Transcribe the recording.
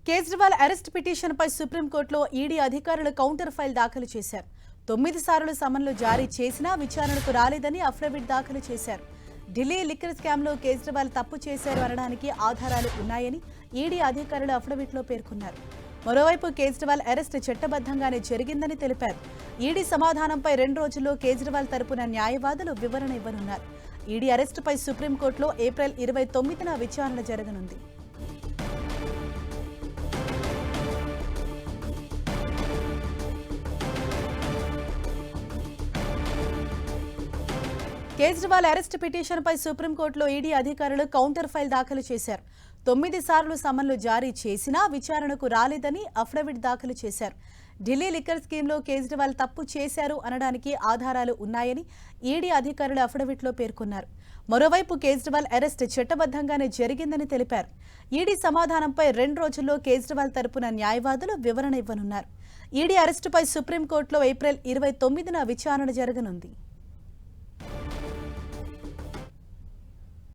Kejriwal arrest పిటిషన్పై సుప్రీంకోర్టులో ED అధికారులు కౌంటర్ ఫైల్ దాఖలు చేశారు. 9 సార్లు సమన్లు జారీ చేసినా విచారణకు రాలేదని అఫిడవిట్ దాఖలు చేశారు. ఢిల్లీ లిక్కర్ స్కామ్లో కేజ్రీవాల్ తప్పు చేశారు అనడానికి ఆధారాలు ఉన్నాయని ఈడీ అధికారులు అఫిడవిట్లో పేర్కొన్నారు. మరోవైపు కేజ్రీవాల్ అరెస్ట్ చట్టబద్ధంగానే జరిగిందని తెలిపారు. ఈడీ సమాధానంపై 2 రోజుల్లో కేజ్రీవాల్ తరపున న్యాయవాదులు వివరణ ఇవ్వనున్నారు. ఈడీ అరెస్టుపై సుప్రీంకోర్టులో ఏప్రిల్ 29న విచారణ జరగనుంది. కేజ్రీవాల్ అరెస్ట్ పిటిషన్పై సుప్రీంకోర్టులో ఈడీ అధికారులు కౌంటర్ ఫైల్ దాఖలు చేశారు. 9 సార్లు సమన్లు జారీ చేసినా విచారణకు రాలేదని అఫిడవిట్ దాఖలు చేశారు. ఢిల్లీ లిక్కర్ స్కీమ్లో కేజ్రీవాల్ తప్పు చేశారు అనడానికి ఆధారాలు ఉన్నాయని ఈడీ అధికారులు అఫిడవిట్లో పేర్కొన్నారు. మరోవైపు కేజ్రీవాల్ అరెస్ట్ చట్టబద్ధంగానే జరిగిందని తెలిపారు. ఈడీ సమాధానంపై 2 రోజుల్లో కేజ్రీవాల్ తరపున న్యాయవాదులు వివరణ ఇవ్వనున్నారు. ఈడీ అరెస్టుపై సుప్రీంకోర్టులో ఏప్రిల్ 29న విచారణ జరగనుంది.